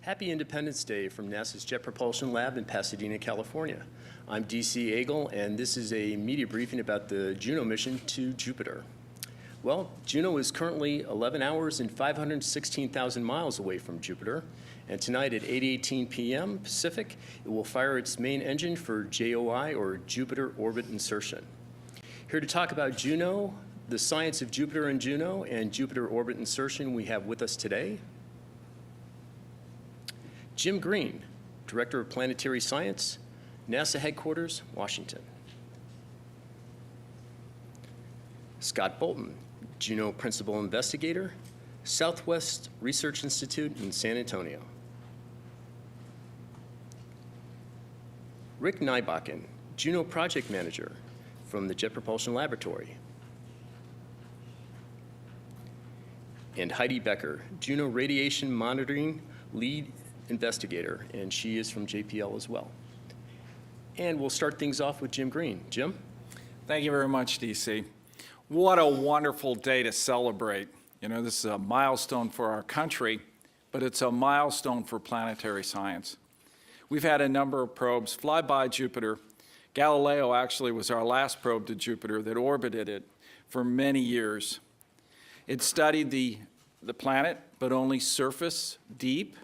Happy Independence Day from NASA's Jet Propulsion Lab in Pasadena, California. I'm DC Agel, and this is a media briefing about the Juno mission to Jupiter. Well, Juno is currently 11 hours and 516,000 miles away from Jupiter, and tonight at 8:18 p.m. Pacific, it will fire its main engine for JOI, or Jupiter Orbit Insertion. Here to talk about Juno, the science of Jupiter and Juno, and Jupiter Orbit Insertion, we have with us today Jim Green, Director of Planetary Science, NASA Headquarters, Washington. Scott Bolton, Juno Principal Investigator, Southwest Research Institute in San Antonio. Rick Nybakken, Juno Project Manager from the Jet Propulsion Laboratory. And Heidi Becker, Juno Radiation Monitoring Lead Investigator, and she is from JPL as well. And we'll start things off with Jim Green. Jim? Thank you very much, DC. What a wonderful day to celebrate. You know, this is a milestone for our country, but it's a milestone for planetary science. We've had a number of probes fly by Jupiter. Galileo actually was our last probe to Jupiter that orbited it for many years. It studied the planet, but only surface deep,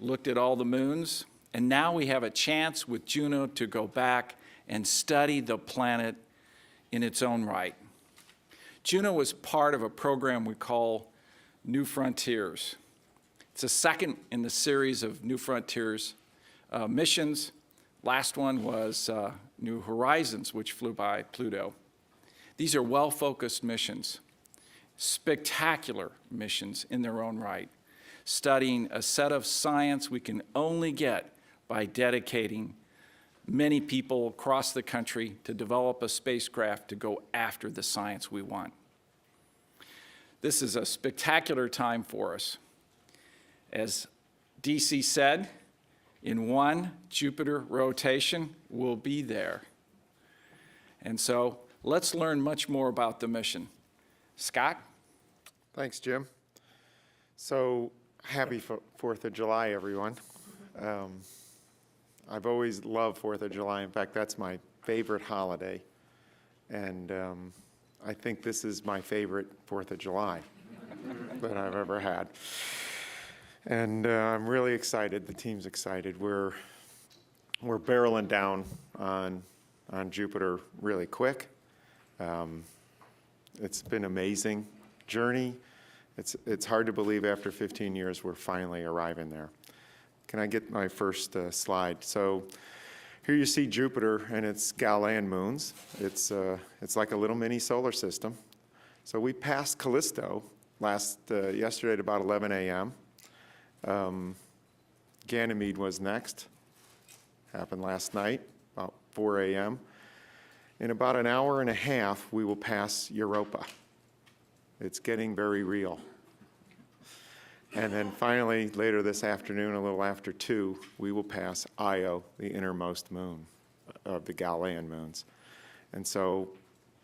looked at all the moons, and now we have a chance with Juno to go back and study the planet in its own right. Juno was part of a program we call New Frontiers. It's the second in the series of New Frontiers missions. Last one was New Horizons, which flew by Pluto. These are well-focused missions, spectacular missions in their own right, studying a set of science we can only get by dedicating many people across the country to develop a spacecraft to go after the science we want. This is a spectacular time for us. As DC said, in one Jupiter rotation, we'll be there. And so let's learn much more about the mission. Scott? Thanks, Jim. So happy 4th of July, everyone. I've always loved 4th of July. In fact, that's my favorite holiday. And I think this is my favorite 4th of July that I've ever had. And I'm really excited. The team's excited. We're barreling down on Jupiter really quick. It's been an amazing journey. It's hard to believe after 15 years we're finally arriving there. Can I get my first slide? So here you see Jupiter and its Galilean moons. It's like a little mini solar system. So we passed Callisto yesterday at about 11 a.m. Ganymede was next. Happened last night, about 4 a.m. In about an hour and a half, we will pass Europa. It's getting very real. And then finally, later this afternoon, a little after 2, we will pass Io, the innermost moon of the Galilean moons. And so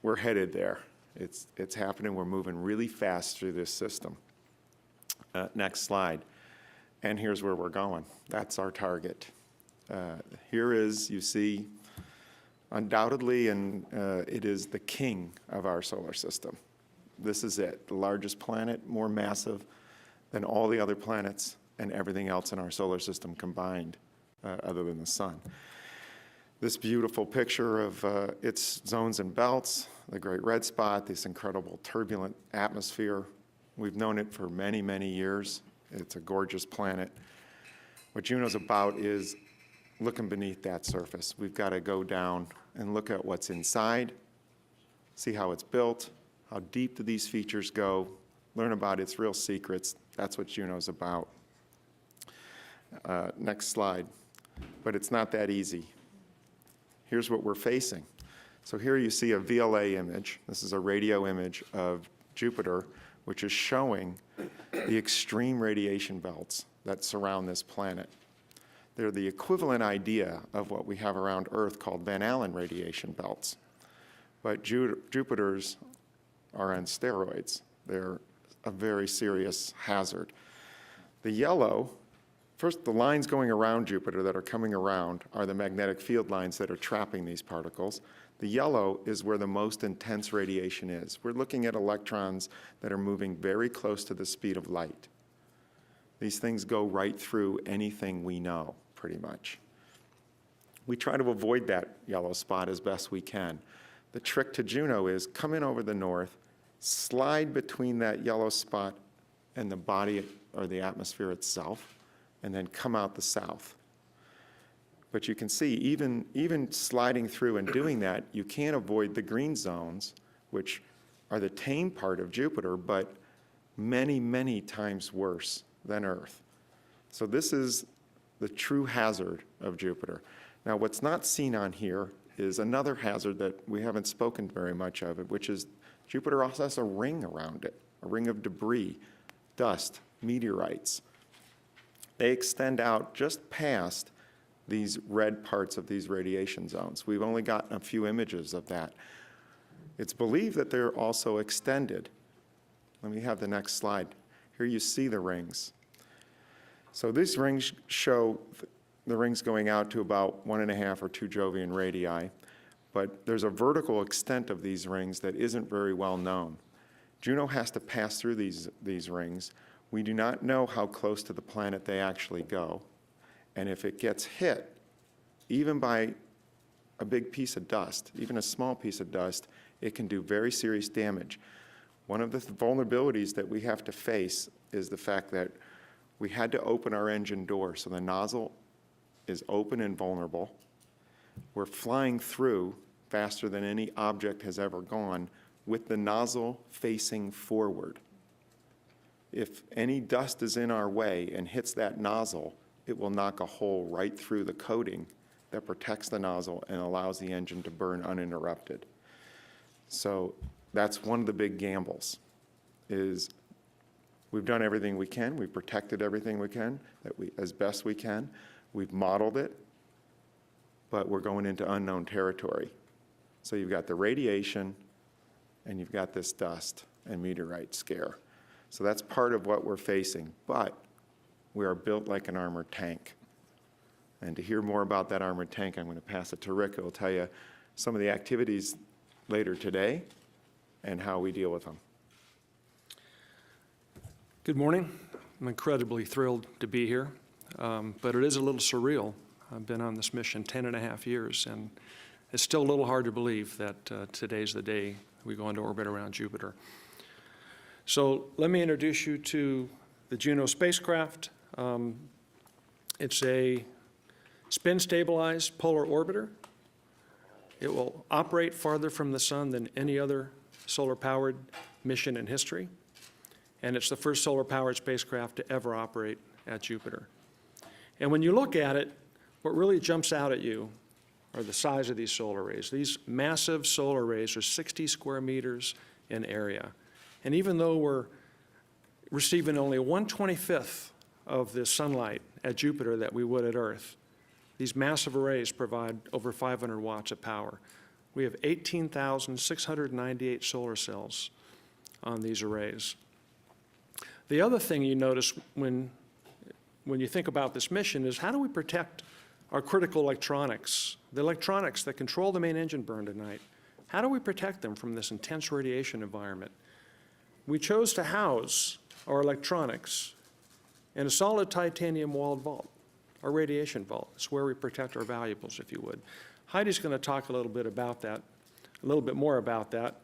we're headed there. It's happening. We're moving really fast through this system. Next slide. And here's where we're going. That's our target. Here is, you see, undoubtedly, and it is the king of our solar system. This is it, the largest planet, more massive than all the other planets and everything else in our solar system combined, other than the sun. This beautiful picture of its zones and belts, the great red spot, this incredible turbulent atmosphere. We've known it for many, many years. It's a gorgeous planet. What Juno's about is looking beneath that surface. We've got to go down and look at what's inside, see how it's built, how deep do these features go, learn about its real secrets. That's what Juno's about. Next slide. But it's not that easy. Here's what we're facing. So here you see a VLA image. This is a radio image of Jupiter, which is showing the extreme radiation belts that surround this planet. They're the equivalent idea of what we have around Earth called Van Allen radiation belts. But Jupiter's are on steroids. They're a very serious hazard. The yellow First, the lines going around Jupiter that are coming around are the magnetic field lines that are trapping these particles. The yellow is where the most intense radiation is. We're looking at electrons that are moving very close to the speed of light. These things go right through anything we know, pretty much. We try to avoid that yellow spot as best we can. The trick to Juno is come in over the north, slide between that yellow spot and the body or the atmosphere itself, and then come out the south. But you can see, even sliding through and doing that, you can't avoid the green zones, which are the tame part of Jupiter, but many, many times worse than Earth. So this is the true hazard of Jupiter. Now, what's not seen on here is another hazard that we haven't spoken very much of, which is Jupiter also has a ring around it, a ring of debris, dust, meteorites. They extend out just past these red parts of these radiation zones. We've only gotten a few images of that. It's believed that they're also extended. Let me have the next slide. Here you see the rings. So these rings show the rings going out to about 1.5 or 2 Jovian radii, but there's a vertical extent of these rings that isn't very well known. Juno has to pass through these rings. We do not know how close to the planet they actually go. And if it gets hit, even by a big piece of dust, even a small piece of dust, it can do very serious damage. One of the vulnerabilities that we have to face is the fact that we had to open our engine door, so the nozzle is open and vulnerable. We're flying through faster than any object has ever gone with the nozzle facing forward. If any dust is in our way and hits that nozzle, it will knock a hole right through the coating that protects the nozzle and allows the engine to burn uninterrupted. So that's one of the big gambles, is we've done everything we can, we've protected everything we can, as best we can, we've modeled it, but we're going into unknown territory. So you've got the radiation, and you've got this dust and meteorite scare. So that's part of what we're facing, but we are built like an armored tank. And to hear more about that armored tank, I'm going to pass it to Rick, who will tell you some of the activities later today and how we deal with them. Good morning. I'm incredibly thrilled to be here, but it is a little surreal. I've been on this mission 10.5 years, and it's still a little hard to believe that today's the day we go into orbit around Jupiter. So let me introduce you to the Juno spacecraft. It's a spin-stabilized polar orbiter. It will operate farther from the sun than any other solar-powered mission in history, and it's the first solar-powered spacecraft to ever operate at Jupiter. And when you look at it, what really jumps out at you are the size of these solar arrays. These massive solar arrays are 60 square meters in area. And even though we're receiving only 1/25 of the sunlight at Jupiter that we would at Earth, these massive arrays provide over 500 watts of power. We have 18,698 solar cells on these arrays. The other thing you notice when you think about this mission is, how do we protect our critical electronics, the electronics that control the main engine burn tonight? How do we protect them from this intense radiation environment? We chose to house our electronics in a solid titanium walled vault, our radiation vault. It's where we protect our valuables, if you would. Heidi's going to talk a little bit more about that,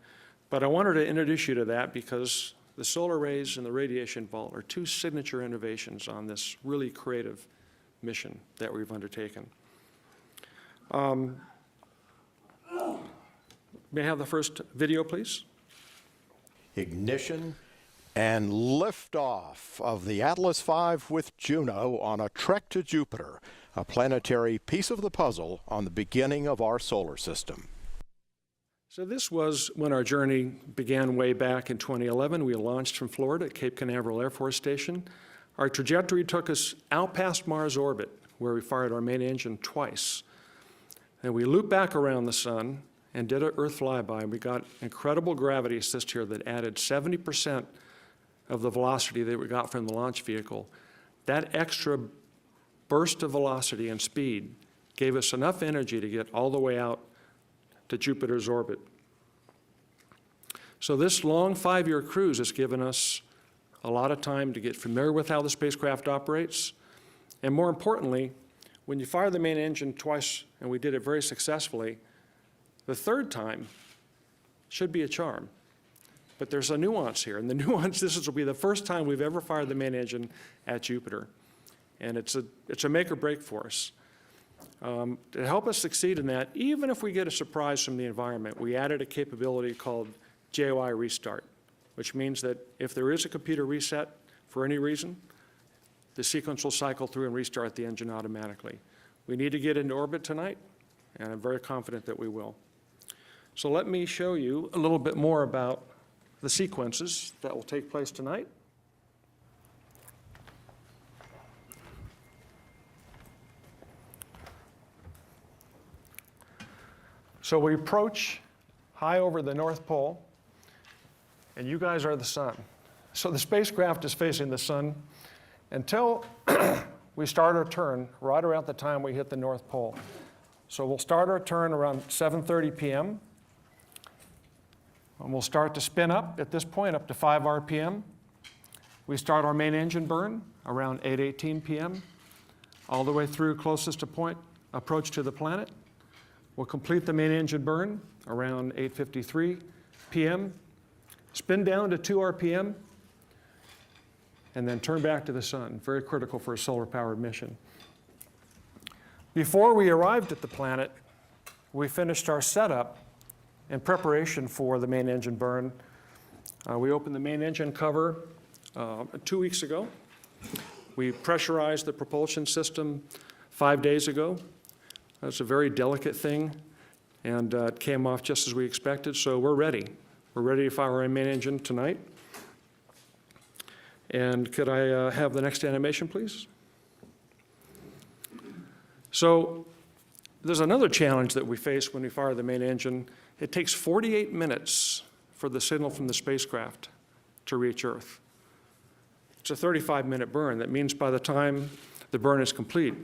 but I wanted to introduce you to that because the solar arrays and the radiation vault are two signature innovations on this really creative mission that we've undertaken. May I have the first video, please? Ignition and liftoff of the Atlas V with Juno on a trek to Jupiter, a planetary piece of the puzzle on the beginning of our solar system. So this was when our journey began way back in 2011. We launched from Florida at Cape Canaveral Air Force Station. Our trajectory took us out past Mars orbit, where we fired our main engine twice. And we looped back around the sun and did an Earth flyby. We got incredible gravity assist here that added 70% of the velocity that we got from the launch vehicle. That extra burst of velocity and speed gave us enough energy to get all the way out to Jupiter's orbit. So this long 5-year cruise has given us a lot of time to get familiar with how the spacecraft operates. And more importantly, when you fire the main engine twice, and we did it very successfully, the third time should be a charm. But there's a nuance here, and the nuance, this will be the first time we've ever fired the main engine at Jupiter. And it's a make or break for us. To help us succeed in that, even if we get a surprise from the environment, we added a capability called JOI restart, which means that if there is a computer reset for any reason, the sequence will cycle through and restart the engine automatically. We need to get into orbit tonight, and I'm very confident that we will. So let me show you a little bit more about the sequences that will take place tonight. So we approach high over the North Pole, and you guys are the sun. So the spacecraft is facing the sun until we start our turn right around the time we hit the North Pole. So we'll start our turn around 7:30 p.m. And we'll start to spin up at this point up to 5 RPM. We start our main engine burn around 8:18 p.m. all the way through closest to point approach to the planet. We'll complete the main engine burn around 8:53 p.m., spin down to 2 RPM, and then turn back to the sun. Very critical for a solar-powered mission. Before we arrived at the planet, we finished our setup in preparation for the main engine burn. We opened the main engine cover 2 weeks ago. We pressurized the propulsion system 5 days ago. That's a very delicate thing, and it came off just as we expected, so we're ready. We're ready to fire our main engine tonight. And could I have the next animation, please? So there's another challenge that we face when we fire the main engine. It takes 48 minutes for the signal from the spacecraft to reach Earth. It's a 35-minute burn. That means by the time the burn is complete,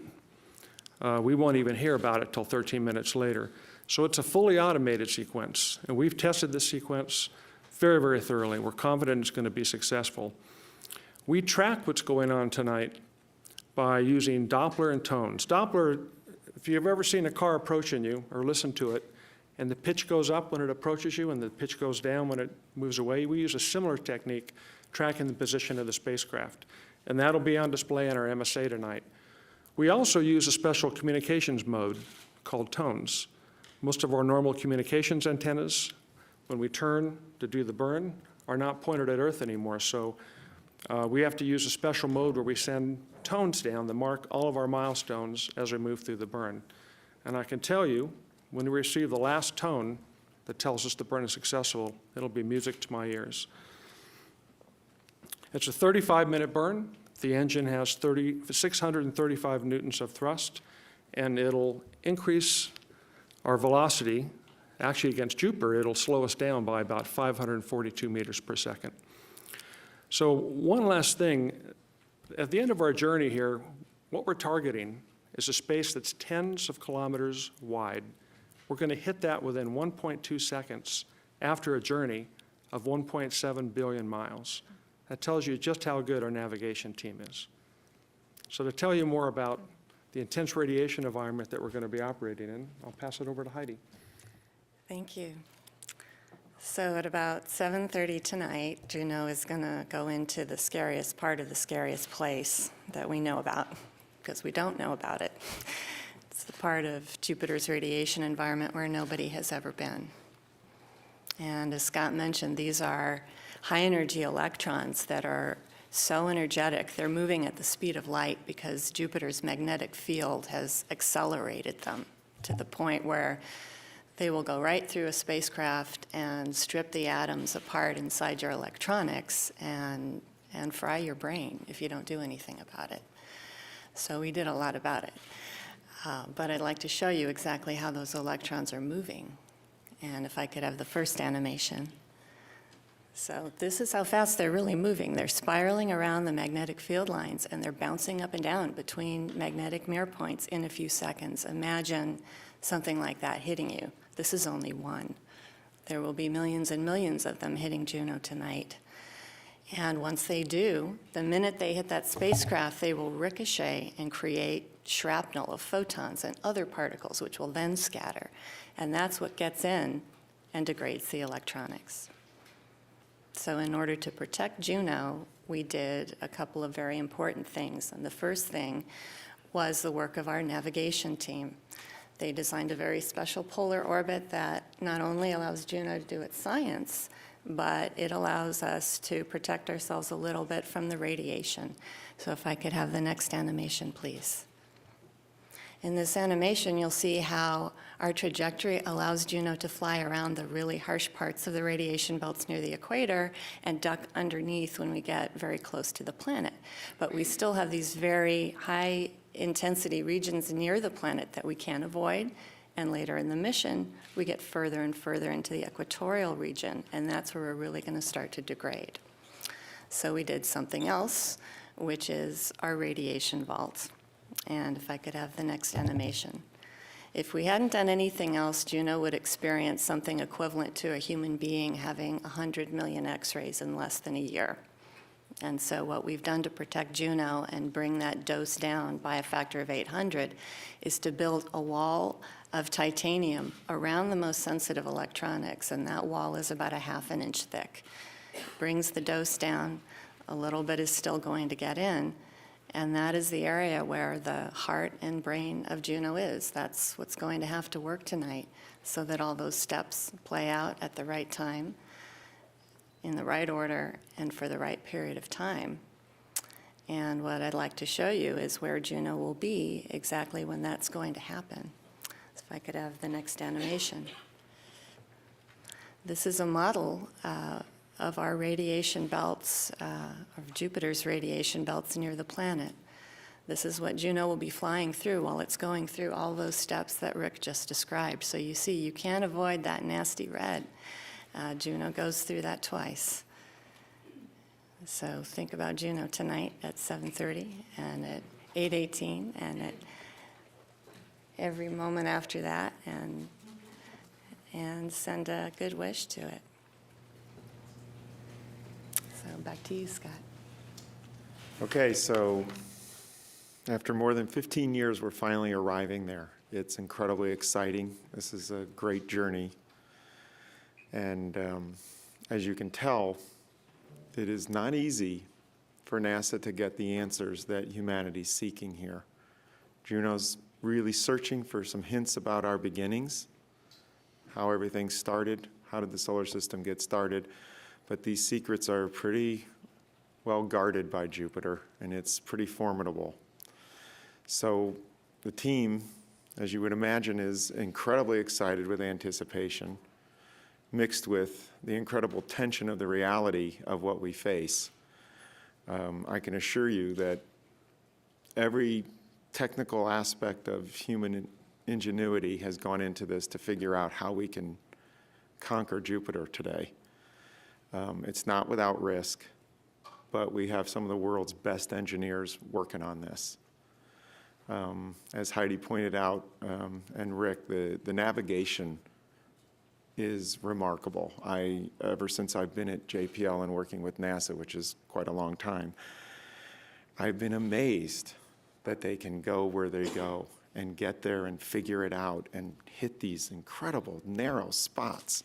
we won't even hear about it till 13 minutes later. So it's a fully automated sequence, and we've tested this sequence very, very thoroughly. We're confident it's going to be successful. We track what's going on tonight by using Doppler and tones. Doppler, if you've ever seen a car approaching you or listened to it, and the pitch goes up when it approaches you and the pitch goes down when it moves away, we use a similar technique tracking the position of the spacecraft. And that'll be on display in our MSA tonight. We also use a special communications mode called tones. Most of our normal communications antennas, when we turn to do the burn, are not pointed at Earth anymore. So we have to use a special mode where we send tones down that mark all of our milestones as we move through the burn. And I can tell you, when we receive the last tone that tells us the burn is successful, it'll be music to my ears. It's a 35-minute burn. The engine has 635 newtons of thrust, and it'll increase our velocity. Actually, against Jupiter, it'll slow us down by about 542 meters per second. So one last thing. At the end of our journey here, what we're targeting is a space that's tens of kilometers wide. We're going to hit that within 1.2 seconds after a journey of 1.7 billion miles. That tells you just how good our navigation team is. So to tell you more about the intense radiation environment that we're going to be operating in, I'll pass it over to Heidi. Thank you. So at about 7:30 tonight, Juno is going to go into the scariest part of the scariest place that we know about, because we don't know about it. It's the part of Jupiter's radiation environment where nobody has ever been. And as Scott mentioned, these are high-energy electrons that are so energetic, they're moving at the speed of light because Jupiter's magnetic field has accelerated them to the point where they will go right through a spacecraft and strip the atoms apart inside your electronics and fry your brain if you don't do anything about it. So we did a lot about it. But I'd like to show you exactly how those electrons are moving. And if I could have the first animation. So this is how fast they're really moving. They're spiraling around the magnetic field lines, and they're bouncing up and down between magnetic mirror points in a few seconds. Imagine something like that hitting you. This is only one. There will be millions and millions of them hitting Juno tonight. And once they do, the minute they hit that spacecraft, they will ricochet and create shrapnel of photons and other particles, which will then scatter. And that's what gets in and degrades the electronics. So in order to protect Juno, we did a couple of very important things. And the first thing was the work of our navigation team. They designed a very special polar orbit that not only allows Juno to do its science, but it allows us to protect ourselves a little bit from the radiation. So if I could have the next animation, please. In this animation, you'll see how our trajectory allows Juno to fly around the really harsh parts of the radiation belts near the equator and duck underneath when we get very close to the planet. But we still have these very high intensity regions near the planet that we can't avoid. And later in the mission, we get further and further into the equatorial region, and that's where we're really going to start to degrade. So we did something else, which is our radiation vault. And if I could have the next animation. If we hadn't done anything else, Juno would experience something equivalent to a human being having 100 million X-rays in less than a year. And so what we've done to protect Juno and bring that dose down by a factor of 800 is to build a wall of titanium around the most sensitive electronics, and that wall is about 1/2 inch thick. Brings the dose down, a little bit is still going to get in, and that is the area where the heart and brain of Juno is. That's what's going to have to work tonight so that all those steps play out at the right time, in the right order, and for the right period of time. And what I'd like to show you is where Juno will be exactly when that's going to happen. So if I could have the next animation. This is a model of our radiation belts, of Jupiter's radiation belts near the planet. This is what Juno will be flying through while it's going through all those steps that Rick just described. So you see, you can't avoid that nasty red. Juno goes through that twice. So think about Juno tonight at 7:30 and at 8:18 and at every moment after that, and send a good wish to it. So back to you, Scott. Okay, so after more than 15 years, we're finally arriving there. It's incredibly exciting. This is a great journey. And as you can tell, it is not easy for NASA to get the answers that humanity's seeking here. Juno's really searching for some hints about our beginnings, how everything started, how did the solar system get started. But these secrets are pretty well guarded by Jupiter, and it's pretty formidable. So the team, as you would imagine, is incredibly excited with anticipation, mixed with the incredible tension of the reality of what we face. I can assure you that every technical aspect of human ingenuity has gone into this to figure out how we can conquer Jupiter today. It's not without risk, but we have some of the world's best engineers working on this. As Heidi pointed out, and Rick, the navigation is remarkable. Ever since I've been at JPL and working with NASA, which is quite a long time, I've been amazed that they can go where they go and get there and figure it out and hit these incredible narrow spots.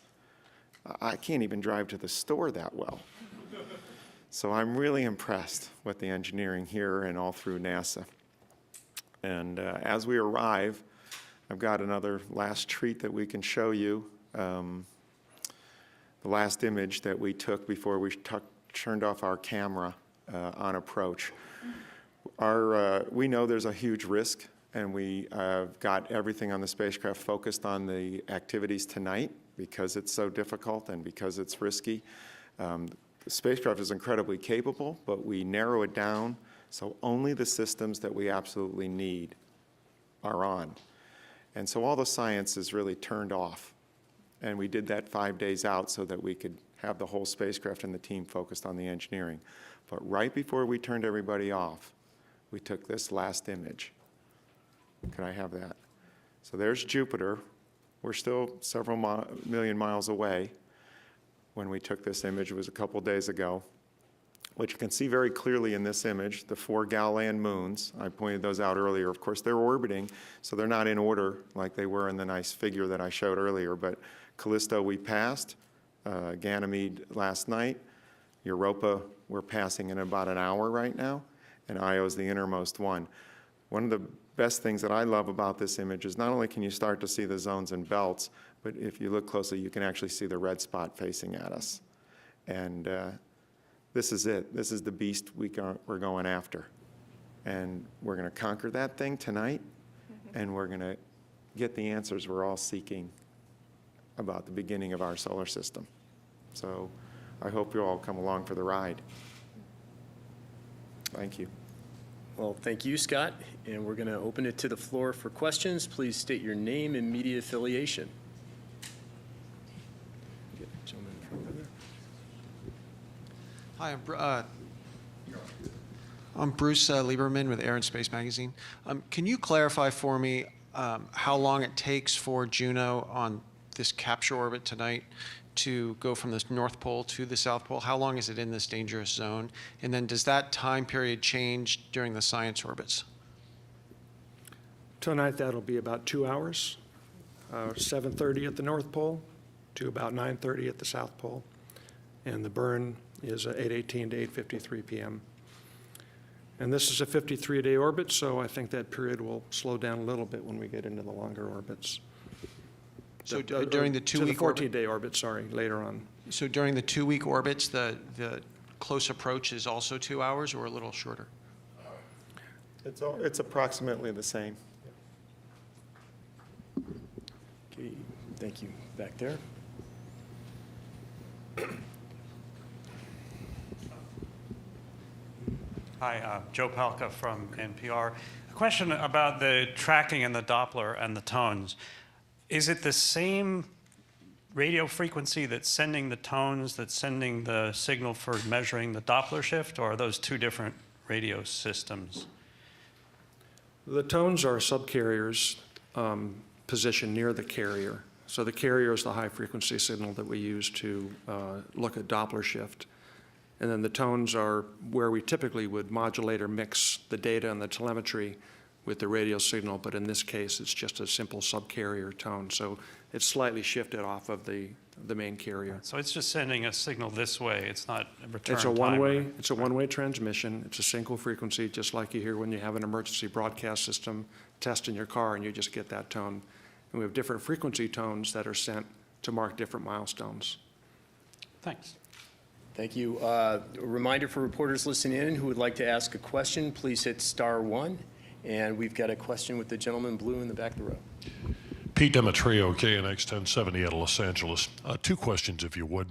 I can't even drive to the store that well. So I'm really impressed with the engineering here and all through NASA. And as we arrive, I've got another last treat that we can show you. The last image that we took before we turned off our camera on approach. We know there's a huge risk, and we got everything on the spacecraft focused on the activities tonight because it's so difficult and because it's risky. The spacecraft is incredibly capable, but we narrow it down so only the systems that we absolutely need are on. And so all the science is really turned off. And we did that 5 days out so that we could have the whole spacecraft and the team focused on the engineering. But right before we turned everybody off, we took this last image. Can I have that? So there's Jupiter. We're still several million miles away when we took this image. It was a couple days ago. What you can see very clearly in this image, the 4 Galilean moons, I pointed those out earlier. Of course, they're orbiting, so they're not in order like they were in the nice figure that I showed earlier. But Callisto we passed, Ganymede last night, Europa we're passing in about an hour right now, and Io is the innermost one. One of the best things that I love about this image is not only can you start to see the zones and belts, but if you look closely, you can actually see the red spot facing at us. And this is it. This is the beast we're going after. And we're going to conquer that thing tonight, and we're going to get the answers we're all seeking about the beginning of our solar system. So I hope you all come along for the ride. Thank you. Well, thank you, Scott. And we're going to open it to the floor for questions. Please state your name and media affiliation. Get the gentleman in front there. Hi, I'm Bruce Lieberman with Air and Space Magazine. Can you clarify for me how long it takes for Juno on this capture orbit tonight to go from the North Pole to the South Pole? How long is it in this dangerous zone? And then does that time period change during the science orbits? Tonight, that'll be about 2 hours, 7:30 at the North Pole to about 9:30 at the South Pole. And the burn is 8:18 to 8:53 p.m. And this is a 53-day orbit, so I think that period will slow down a little bit when we get into the longer orbits. So during the 2-week orbit? 14-day orbit, sorry, later on. So during the 2-week orbits, the close approach is also 2 hours or a little shorter? It's approximately the same. Okay, thank you. Back there. Hi, Joe Palka from NPR. A question about the tracking and the Doppler and the tones. Is it the same radio frequency that's sending the tones, that's sending the signal for measuring the Doppler shift, or are those two different radio systems? The tones are subcarriers positioned near the carrier. So the carrier is the high-frequency signal that we use to look at Doppler shift. And then the tones are where we typically would modulate or mix the data and the telemetry with the radio signal, but in this case, it's just a simple subcarrier tone. So it's slightly shifted off of the main carrier. So it's just sending a signal this way. It's not a return It's a time. one-way. It's a one-way transmission. It's a single frequency, just like you hear when you have an emergency broadcast system test in your car, and you just get that tone. And we have different frequency tones that are sent to mark different milestones. Thanks. Thank you. A reminder for reporters listening in who would like to ask a question, please hit *1. And we've got a question with the gentleman in blue in the back of the row. Pete Demetrio, KNX 1070 out of Los Angeles. 2 questions, if you would.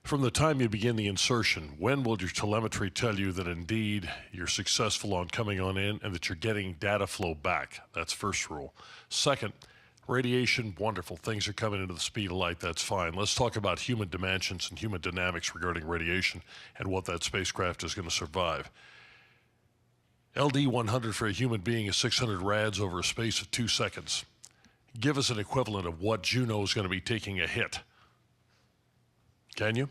From the time you begin the insertion, when will your telemetry tell you that indeed you're successful on coming on in and that you're getting data flow back? That's first rule. Second, radiation, wonderful. Things are coming into the speed of light. That's fine. Let's talk about human dimensions and human dynamics regarding radiation and what that spacecraft is going to survive. LD 100 for a human being is 600 rads over a space of 2 seconds. Give us an equivalent of what Juno is going to be taking a hit. Can you?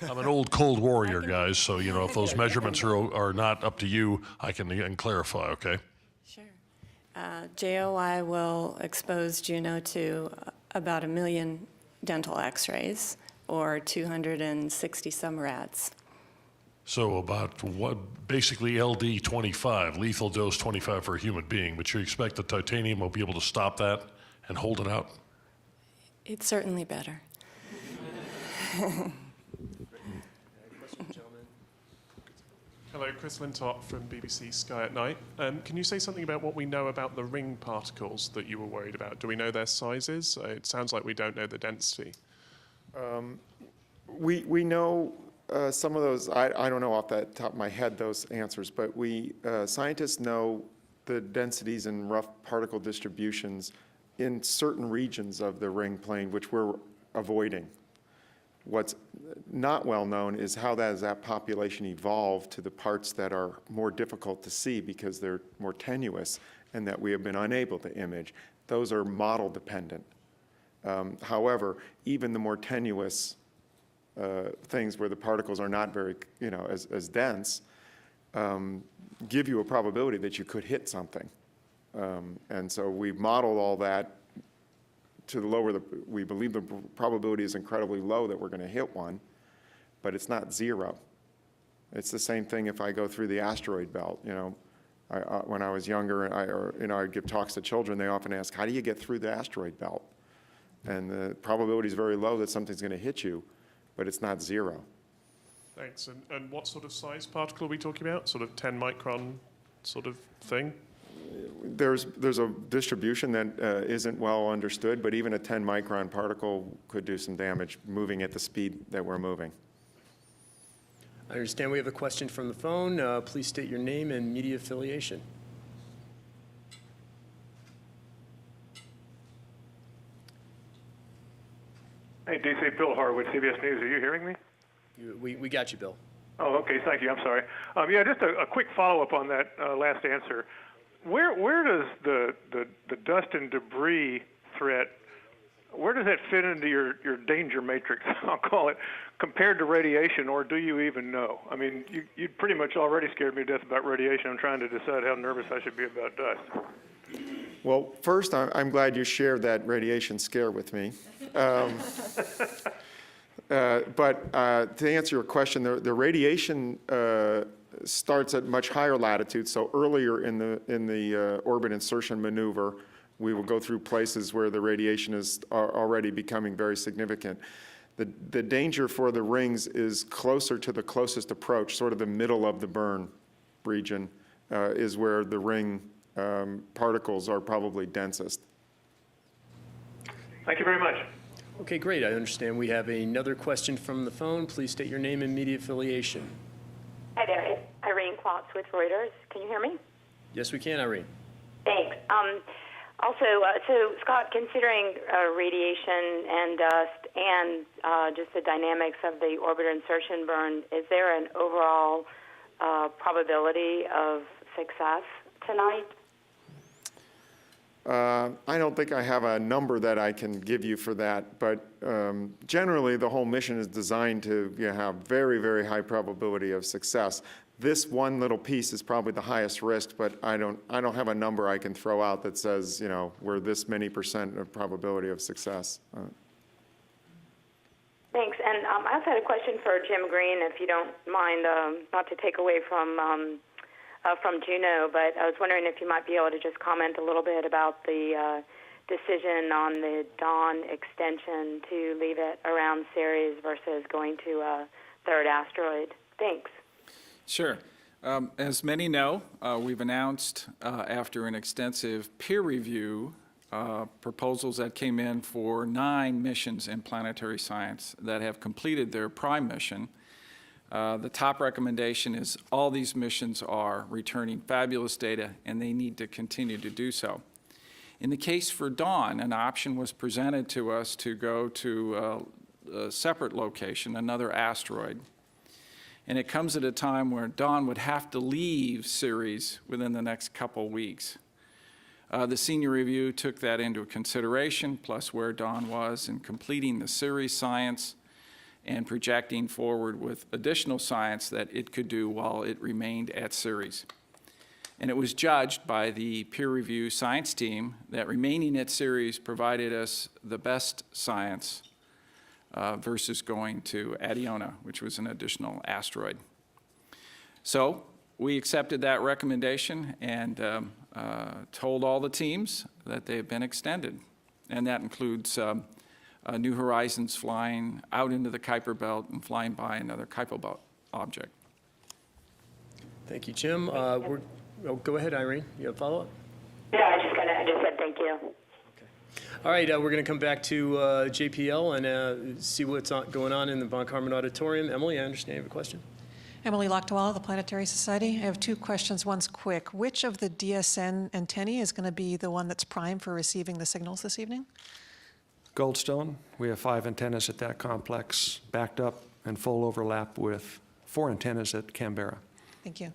I'm an old Cold Warrior, guys, so, you know, if those measurements are not up to you, I can clarify, okay? Sure. JOI will expose Juno to about 1 million dental x-rays, or 260 some rads. So about what, basically LD 25, lethal dose 25 for a human being, but you expect the titanium will be able to stop that and hold it out? It's certainly better. Hello, Chris Lintop from BBC Sky at Night. Can you say something about what we know about the ring particles that you were worried about? Do we know their sizes? It sounds like we don't know the density. We know some of those. I don't know off the top of my head those answers, but scientists know the densities and rough particle distributions in certain regions of the ring plane, which we're avoiding. What's not well known is how that population evolved to the parts that are more difficult to see because they're more tenuous and that we have been unable to image. Those are model dependent. However, even the more tenuous things where the particles are not very, as dense, give you a probability that you could hit something. And so we've modeled all that to lower we believe the probability is incredibly low that we're going to hit one, but it's not zero. It's the same thing if I go through the asteroid belt. When I was younger, and I'd give talks to children, they often ask, how do you get through the asteroid belt? And the probability is very low that something's going to hit you, but it's not zero. Thanks. And what sort of size particle are we talking about? Sort of 10 micron sort of thing? There's a distribution that isn't well understood, but even a 10 micron particle could do some damage moving at the speed that we're moving. I understand we have a question from the phone. Please state your name and media affiliation. Hey, DC, Bill Horowitz, CBS News. Are you hearing me? We got you, Bill. Oh, okay. Thank you. I'm sorry. Yeah, just a quick follow-up on that last answer. Where does the dust and debris threat, where does that fit into your danger matrix, I'll call it, compared to radiation, or do you even know? I mean, you pretty much already scared me to death about radiation. I'm trying to decide how nervous I should be about dust. Well, first, I'm glad you shared that radiation scare with me. But to answer your question, the radiation starts at much higher latitudes. So earlier in the orbit insertion maneuver, we will go through places where the radiation is already becoming very significant. The danger for the rings is closer to the closest approach, sort of the middle of the burn region is where the ring particles are probably densest. Thank you very much. Okay, great. I understand we have another question from the phone. Please state your name and media affiliation. Hi there. It's Irene Klotz with Reuters. Can you hear me? Yes, we can, Irene. Thanks. So Scott, considering radiation and dust and just the dynamics of the orbiter insertion burn, is there an overall probability of success tonight? I don't think I have a number that I can give you for that, but generally the whole mission is designed to have very, very high probability of success. This one little piece is probably the highest risk, but I don't have a number I can throw out that says, we're this many % of probability of success. Thanks. And I also had a question for Jim Green, if you don't mind, not to take away from Juno, but I was wondering if you might be able to just comment a little bit about the decision on the Dawn extension to leave it around Ceres versus going to a third asteroid. Thanks. Sure. As many know, we've announced after an extensive peer review proposals that came in for 9 missions in planetary science that have completed their prime mission. The top recommendation is all these missions are returning fabulous data, and they need to continue to do so. In the case for Dawn, an option was presented to us to go to a separate location, another asteroid. And it comes at a time where Dawn would have to leave Ceres within the next couple weeks. The senior review took that into consideration, plus where Dawn was in completing the Ceres science and projecting forward with additional science that it could do while it remained at Ceres. And it was judged by the peer review science team that remaining at Ceres provided us the best science versus going to Adiona, which was an additional asteroid. So we accepted that recommendation and told all the teams that they have been extended. And that includes New Horizons flying out into the Kuiper Belt and flying by another Kuiper Belt object. Thank you, Jim. Go ahead, Irene. You have a follow-up? No, I just said thank you. All right, we're going to come back to JPL and see what's going on in the Von Karman Auditorium. Emily, I understand you have a question. Emily Lochtwala, the Planetary Society. I have 2 questions. One's quick. Which of the DSN antennae is going to be the one that's prime for receiving the signals this evening? Goldstone. We have 5 antennas at that complex, backed up and full overlap with 4 antennas at Canberra. Thank you.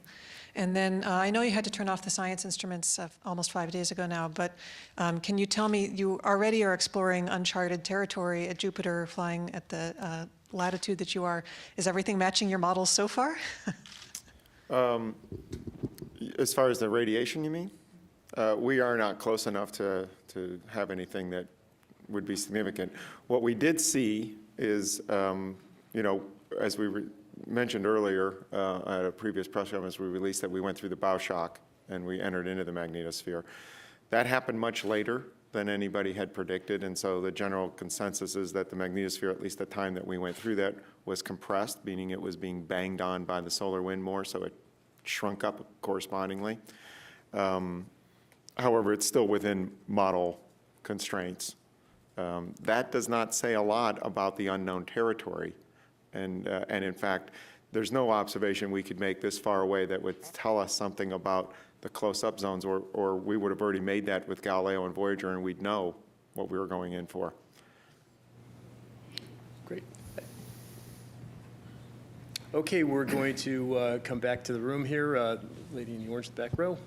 And then I know you had to turn off the science instruments almost 5 days ago now, but can you tell me, you already are exploring uncharted territory at Jupiter, flying at the latitude that you are. Is everything matching your models so far? As far as the radiation, you mean? We are not close enough to have anything that would be significant. What we did see is, as we mentioned earlier at a previous press conference, we released that we went through the bow shock and we entered into the magnetosphere. That happened much later than anybody had predicted, and so the general consensus is that the magnetosphere, at least the time that we went through that, was compressed, meaning it was being banged on by the solar wind more, so it shrunk up correspondingly. However, it's still within model constraints. That does not say a lot about the unknown territory. And in fact, there's no observation we could make this far away that would tell us something about the close-up zones, or we would have already made that with Galileo and Voyager, and we'd know what we were going in for. Great. Okay, we're going to come back to the room here. Lady in the orange, back row.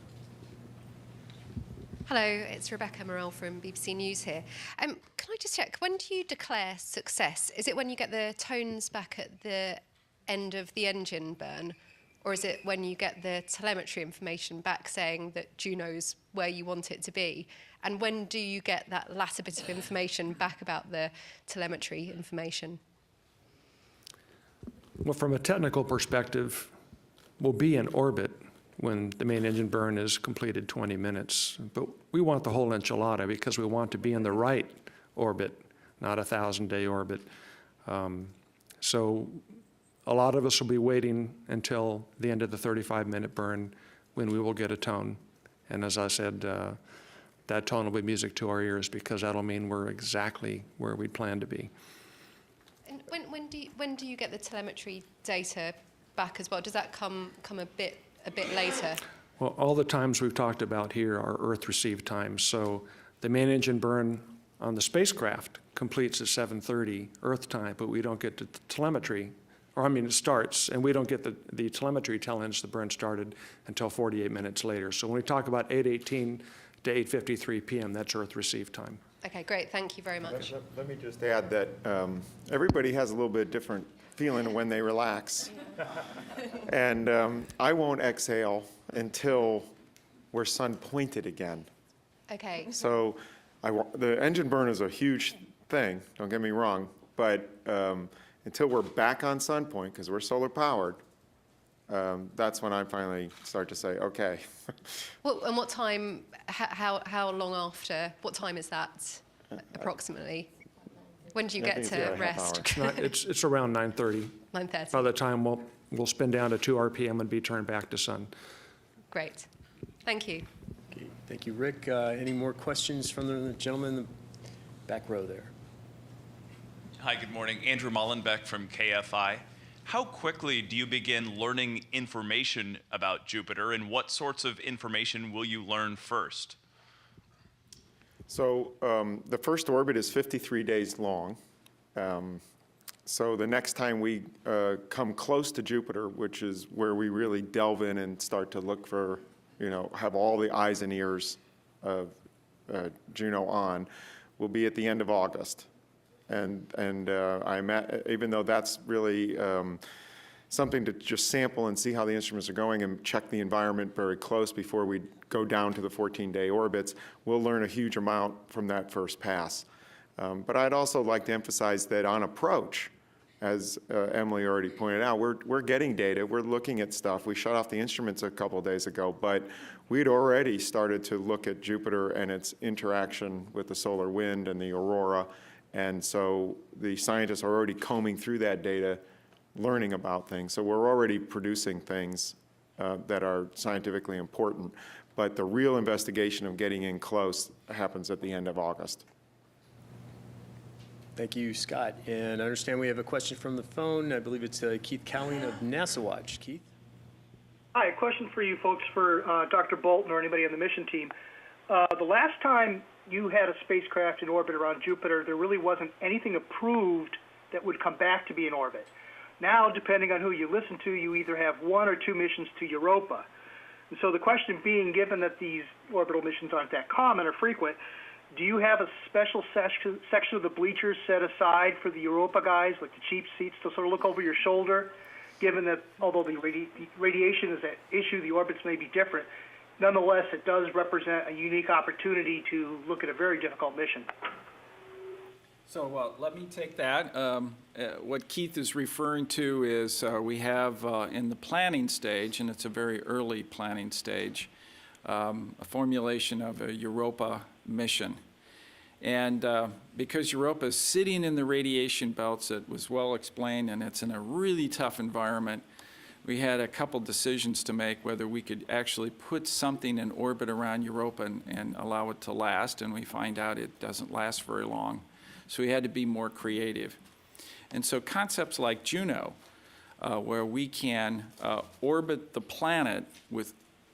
Hello, it's Rebecca Morell from BBC News here. Can I just check, when do you declare success? Is it when you get the tones back at the end of the engine burn? Or is it when you get the telemetry information back saying that Juno's where you want it to be? And when do you get that latter bit of information back about the telemetry information? Well, from a technical perspective, we'll be in orbit when the main engine burn is completed 20 minutes. But we want the whole enchilada because we want to be in the right orbit, not a 1,000-day orbit. So a lot of us will be waiting until the end of the 35-minute burn when we will get a tone. And as I said, that tone will be music to our ears because that'll mean we're exactly where we plan to be. And when do you get the telemetry data back as well? Does that come a bit later? Well, all the times we've talked about here are Earth received times. So the main engine burn on the spacecraft completes at 7:30 Earth time, but we don't get the telemetry, it starts, and we don't get the telemetry telling us the burn started until 48 minutes later. So when we talk about 8:18 to 8:53 p.m., that's Earth received time. Okay, great. Thank you very much. Let me just add that everybody has a little bit different feeling when they relax. And I won't exhale until we're sun pointed again. Okay. So the engine burn is a huge thing, don't get me wrong, but until we're back on sun point, because we're solar powered, that's when I finally start to say, okay. Well, and what time, how long after, what time is that approximately? When do you get to rest? It's around 9:30. 9:30. By the time we'll spin down to 2 RPM and be turned back to sun. Great. Thank you. Okay, thank you, Rick. Any more questions from the gentleman in the back row there? Hi, good morning. Andrew Mullenbeck from KFI. How quickly do you begin learning information about Jupiter, and what sorts of information will you learn first? So the first orbit is 53 days long. So the next time we come close to Jupiter, which is where we really delve in and start to look for, have all the eyes and ears of Juno on, will be at the end of August. And even though that's really something to just sample and see how the instruments are going and check the environment very close before we go down to the 14-day orbits, we'll learn a huge amount from that first pass. But I'd also like to emphasize that on approach, as Emily already pointed out, we're getting data, we're looking at stuff. We shut off the instruments a couple of days ago, but we'd already started to look at Jupiter and its interaction with the solar wind and the aurora. And so the scientists are already combing through that data, learning about things. So we're already producing things that are scientifically important. But the real investigation of getting in close happens at the end of August. Thank you, Scott. And I understand we have a question from the phone. I believe it's Keith Cowling of NASA Watch. Keith? Hi, a question for you folks, for Dr. Bolton or anybody on the mission team. The last time you had a spacecraft in orbit around Jupiter, there really wasn't anything approved that would come back to be in orbit. Now, depending on who you listen to, you either have 1 or 2 missions to Europa. And so the question being, given that these orbital missions aren't that common or frequent, do you have a special section of the bleachers set aside for the Europa guys, like the cheap seats, to sort of look over your shoulder, given that although the radiation is at issue, the orbits may be different, nonetheless, it does represent a unique opportunity to look at a very difficult mission. So let me take that. What Keith is referring to is we have in the planning stage, and it's a very early planning stage, a formulation of a Europa mission. And because Europa is sitting in the radiation belts, it was well explained, and it's in a really tough environment, we had a couple decisions to make whether we could actually put something in orbit around Europa and allow it to last, and we find out it doesn't last very long. So we had to be more creative. And so concepts like Juno, where we can orbit the planet with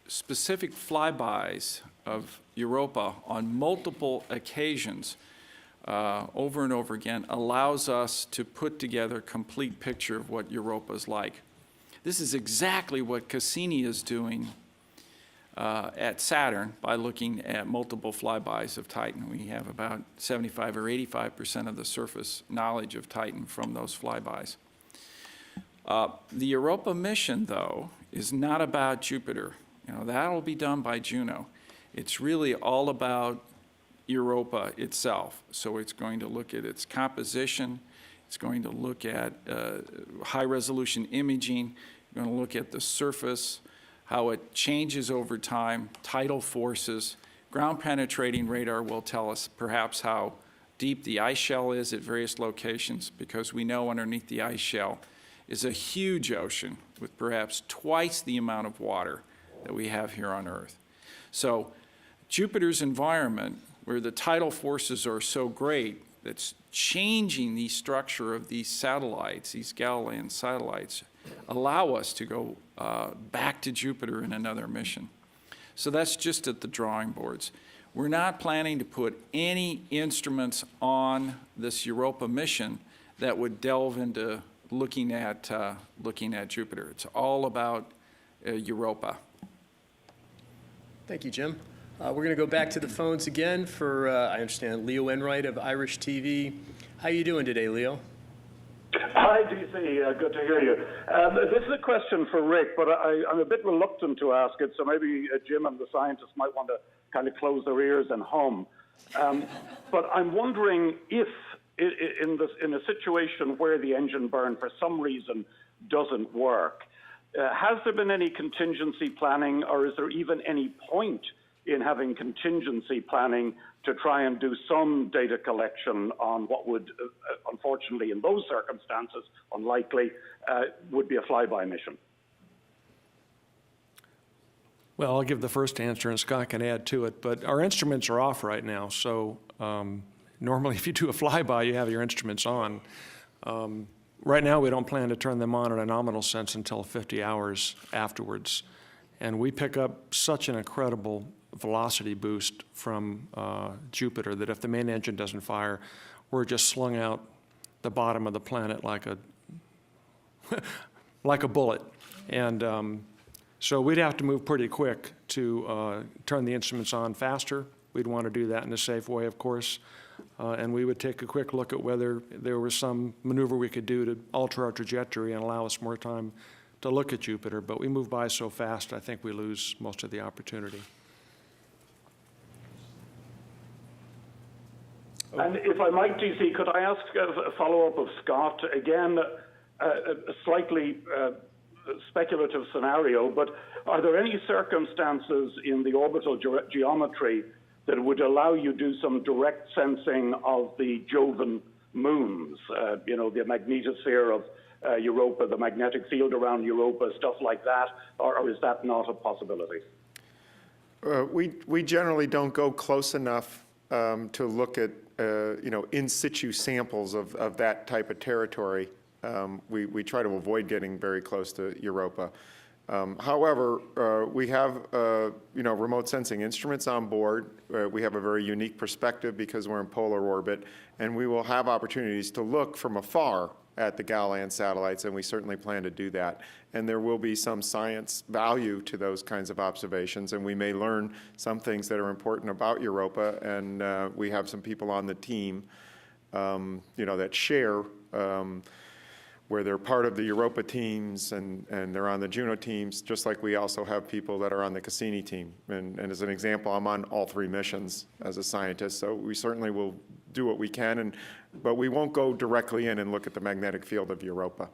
specific flybys of Europa on multiple occasions over and over again, allows us to put together a complete picture of what Europa is like. This is exactly what Cassini is doing at Saturn by looking at multiple flybys of Titan. We have about 75 or 85% of the surface knowledge of Titan from those flybys. The Europa mission, though, is not about Jupiter. That'll be done by Juno. It's really all about Europa itself. So it's going to look at its composition. It's going to look at high-resolution imaging. We're going to look at the surface, how it changes over time, tidal forces. Ground-penetrating radar will tell us perhaps how deep the ice shell is at various locations, because we know underneath the ice shell is a huge ocean with perhaps twice the amount of water that we have here on Earth. So Jupiter's environment, where the tidal forces are so great, that's changing the structure of these satellites, these Galilean satellites, allow us to go back to Jupiter in another mission. So that's just at the drawing boards. We're not planning to put any instruments on this Europa mission that would delve into looking at Jupiter. It's all about Europa. Thank you, Jim. We're going to go back to the phones again for, I understand, Leo Enright of Irish TV. How are you doing today, Leo? Hi, DC. Good to hear you. This is a question for Rick, but I'm a bit reluctant to ask it, so maybe Jim and the scientists might want to kind of close their ears and hum. But I'm wondering if, in a situation where the engine burn for some reason doesn't work, has there been any contingency planning, or is there even any point in having contingency planning to try and do some data collection on what would, unfortunately in those circumstances, unlikely, would be a flyby mission? Well, I'll give the first answer, and Scott can add to it, but our instruments are off right now, so normally if you do a flyby, you have your instruments on. Right now, we don't plan to turn them on in a nominal sense until 50 hours afterwards. And we pick up such an incredible velocity boost from Jupiter that if the main engine doesn't fire, we're just slung out the bottom of the planet like a like a bullet. And so we'd have to move pretty quick to turn the instruments on faster. We'd want to do that in a safe way, of course. And we would take a quick look at whether there was some maneuver we could do to alter our trajectory and allow us more time to look at Jupiter. But we move by so fast, I think we lose most of the opportunity. And if I might, DC, could I ask a follow-up of Scott? Again, a slightly speculative scenario, but are there any circumstances in the orbital geometry that would allow you to do some direct sensing of the Jovian moons, the magnetosphere of Europa, the magnetic field around Europa, stuff like that, or is that not a possibility? We generally don't go close enough to look at in situ samples of that type of territory. We try to avoid getting very close to Europa. However, we have remote sensing instruments on board. We have a very unique perspective because we're in polar orbit, and we will have opportunities to look from afar at the Galilean satellites, and we certainly plan to do that. And there will be some science value to those kinds of observations, and we may learn some things that are important about Europa, and we have some people on the team that share where they're part of the Europa teams and they're on the Juno teams, just like we also have people that are on the Cassini team. And as an example, I'm on all 3 missions as a scientist, so we certainly will do what we can, but we won't go directly in and look at the magnetic field of Europa.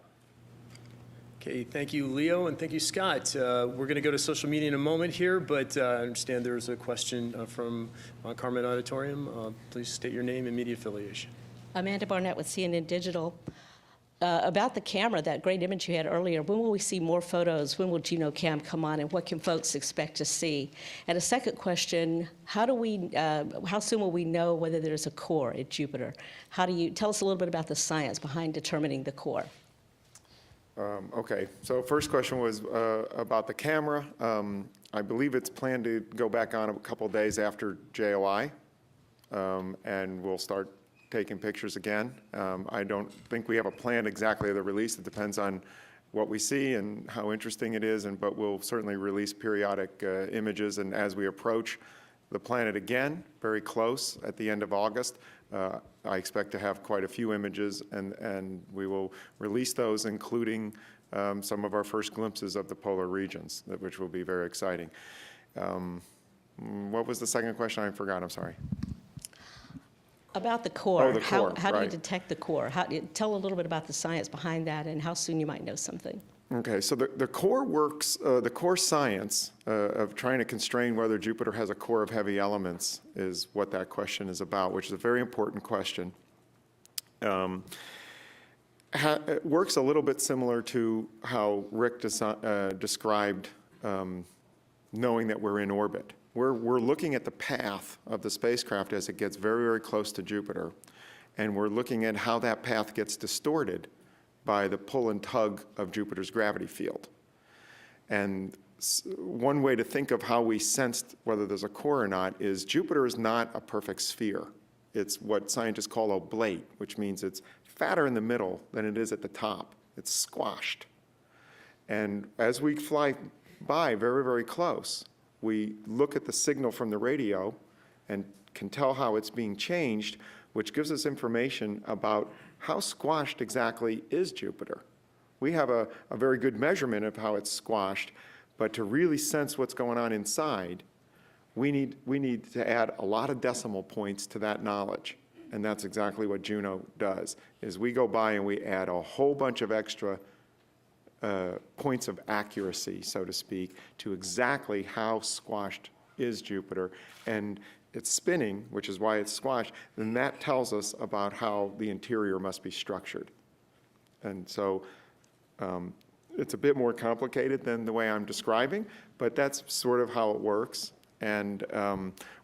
Okay, thank you, Leo, and thank you, Scott. We're going to go to social media in a moment here, but I understand there's a question from Carmen Auditorium. Please state your name and media affiliation. Amanda Barnett with CNN Digital. About the camera, that great image you had earlier, when will we see more photos? When will Juno Cam come on, and what can folks expect to see? And a second question, how soon will we know whether there's a core at Jupiter? Tell us a little bit about the science behind determining the core. Okay, so first question was about the camera. I believe it's planned to go back on a couple days after JOI, and we'll start taking pictures again. I don't think we have a plan exactly of the release. It depends on what we see and how interesting it is, but we'll certainly release periodic images. And as we approach the planet again, very close at the end of August, I expect to have quite a few images, and we will release those, including some of our first glimpses of the polar regions, which will be very exciting. What was the second question? I forgot, I'm sorry. About the core. Oh, the core, how do you right. detect the core? Tell a little bit about the science behind that and how soon you might know something. Okay, so the core works, the core science of trying to constrain whether Jupiter has a core of heavy elements is what that question is about, which is a very important question. It works a little bit similar to how Rick described knowing that we're in orbit. We're looking at the path of the spacecraft as it gets very, very close to Jupiter, and we're looking at how that path gets distorted by the pull and tug of Jupiter's gravity field. And one way to think of how we sensed whether there's a core or not is Jupiter is not a perfect sphere. It's what scientists call oblate, which means it's fatter in the middle than it is at the top. It's squashed. And as we fly by very, very close, we look at the signal from the radio and can tell how it's being changed, which gives us information about how squashed exactly is Jupiter. We have a very good measurement of how it's squashed, but to really sense what's going on inside, we need to add a lot of decimal points to that knowledge. And that's exactly what Juno does, is we go by and we add a whole bunch of extra points of accuracy, so to speak, to exactly how squashed is Jupiter. And it's spinning, which is why it's squashed, then that tells us about how the interior must be structured. And so it's a bit more complicated than the way I'm describing, but that's sort of how it works. And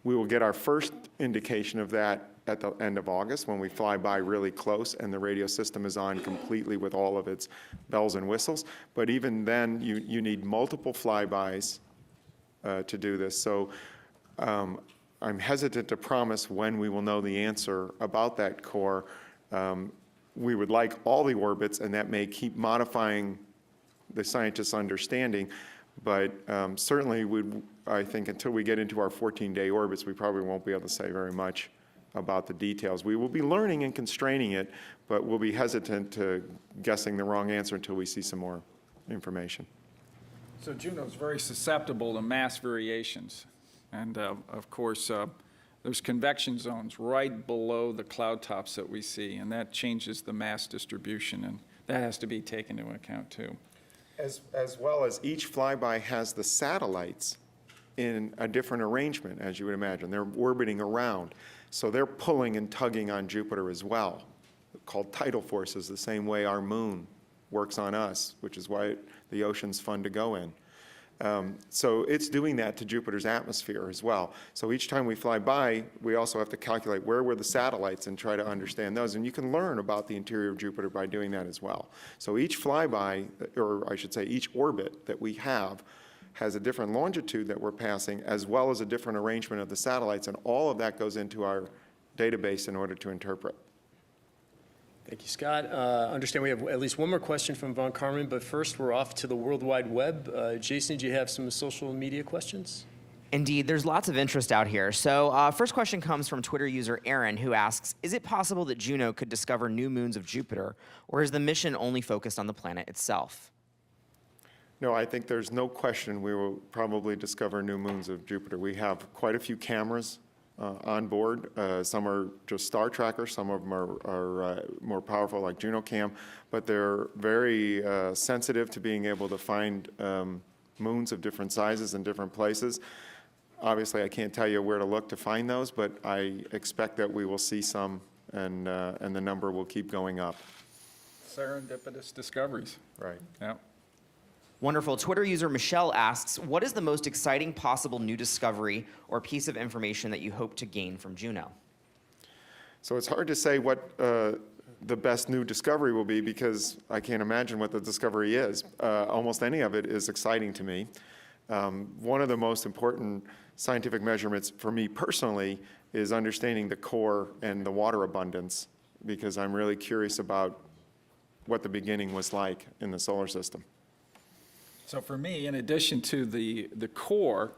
we will get our first indication of that at the end of August when we fly by really close and the radio system is on completely with all of its bells and whistles. But even then, you need multiple flybys to do this. So I'm hesitant to promise when we will know the answer about that core. We would like all the orbits, and that may keep modifying the scientists' understanding. But certainly, I think until we get into our 14-day orbits, we probably won't be able to say very much about the details. We will be learning and constraining it, but we'll be hesitant to guessing the wrong answer until we see some more information. So Juno's very susceptible to mass variations. And of course, there's convection zones right below the cloud tops that we see, and that changes the mass distribution, and that has to be taken into account too. As well as each flyby has the satellites in a different arrangement, as you would imagine. They're orbiting around. So they're pulling and tugging on Jupiter as well, called tidal forces, the same way our moon works on us, which is why the ocean's fun to go in. So it's doing that to Jupiter's atmosphere as well. So each time we fly by, we also have to calculate where were the satellites and try to understand those. And you can learn about the interior of Jupiter by doing that as well. So each flyby, or I should say each orbit that we have, has a different longitude that we're passing, as well as a different arrangement of the satellites, and all of that goes into our database in order to interpret. Thank you, Scott. Understand we have at least one more question from Von Karman, but first we're off to the World Wide Web. Jason, do you have some social media questions? Indeed, there's lots of interest out here. So first question comes from Twitter user Aaron, who asks, is it possible that Juno could discover new moons of Jupiter, or is the mission only focused on the planet itself? No, I think there's no question we will probably discover new moons of Jupiter. We have quite a few cameras on board. Some are just star trackers, some of them are more powerful like Juno Cam, but they're very sensitive to being able to find moons of different sizes in different places. Obviously, I can't tell you where to look to find those, but I expect that we will see some, and the number will keep going up. Serendipitous discoveries. Right. Yeah. Wonderful. Twitter user Michelle asks, what is the most exciting possible new discovery or piece of information that you hope to gain from Juno? So it's hard to say what the best new discovery will be, because I can't imagine what the discovery is. Almost any of it is exciting to me. One of the most important scientific measurements for me personally is understanding the core and the water abundance, because I'm really curious about what the beginning was like in the solar system. So for me, in addition to the core,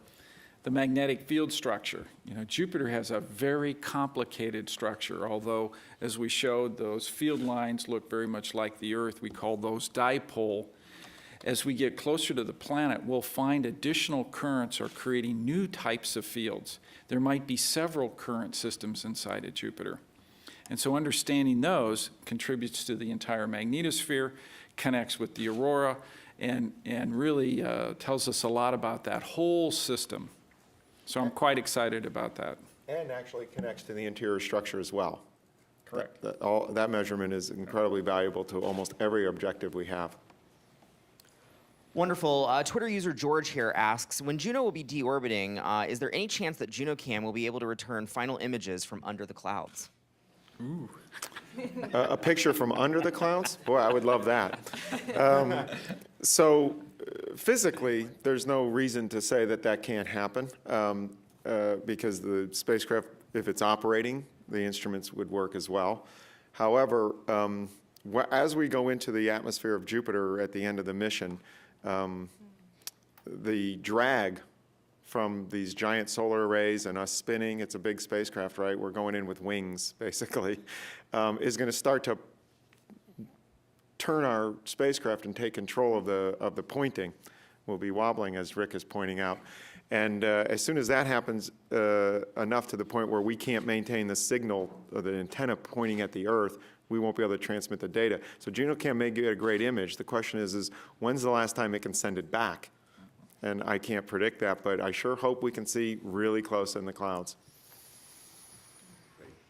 the magnetic field structure, Jupiter has a very complicated structure, although as we showed, those field lines look very much like the Earth. We call those dipole. As we get closer to the planet, we'll find additional currents are creating new types of fields. There might be several current systems inside of Jupiter. And so understanding those contributes to the entire magnetosphere, connects with the aurora, and really tells us a lot about that whole system. So I'm quite excited about that. And actually connects to the interior structure as well. Correct. That measurement is incredibly valuable to almost every objective we have. Wonderful. Twitter user George here asks, when Juno will be deorbiting, is there any chance that Juno Cam will be able to return final images from under the clouds? Ooh. A picture from under the clouds? Boy, I would love that. So physically, there's no reason to say that that can't happen, because the spacecraft, if it's operating, the instruments would work as well. However, as we go into the atmosphere of Jupiter at the end of the mission, the drag from these giant solar arrays and us spinning, it's a big spacecraft, right? We're going in with wings, basically, is going to start to turn our spacecraft and take control of the pointing. We'll be wobbling, as Rick is pointing out. And as soon as that happens, enough to the point where we can't maintain the signal of the antenna pointing at the Earth, we won't be able to transmit the data. So Juno Cam may get a great image. The question is when's the last time it can send it back? And I can't predict that, but I sure hope we can see really close in the clouds.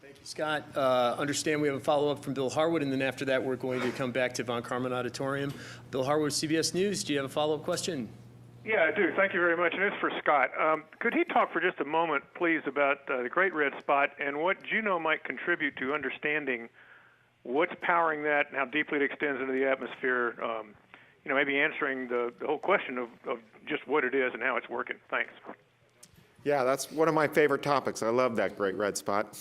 Thank you, Scott. Understand we have a follow-up from Bill Harwood, and then after that, we're going to come back to Von Karman Auditorium. Bill Harwood, CBS News, do you have a follow-up question? Yeah, I do. Thank you very much. And it's for Scott. Could he talk for just a moment, please, about the Great Red Spot and what Juno might contribute to understanding what's powering that and how deeply it extends into the atmosphere? Maybe answering the whole question of just what it is and how it's working. Thanks. Yeah, that's one of my favorite topics. I love that Great Red Spot.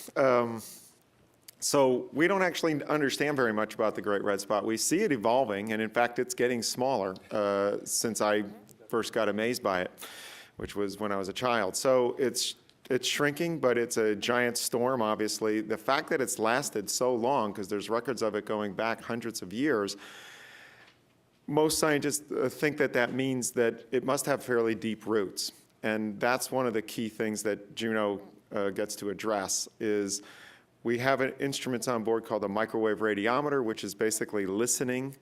So we don't actually understand very much about the Great Red Spot. We see it evolving, and in fact, it's getting smaller since I first got amazed by it, which was when I was a child. So it's shrinking, but it's a giant storm, obviously. The fact that it's lasted so long, because there's records of it going back hundreds of years, most scientists think that that means that it must have fairly deep roots. And that's one of the key things that Juno gets to address is we have instruments on board called a microwave radiometer, which is basically listening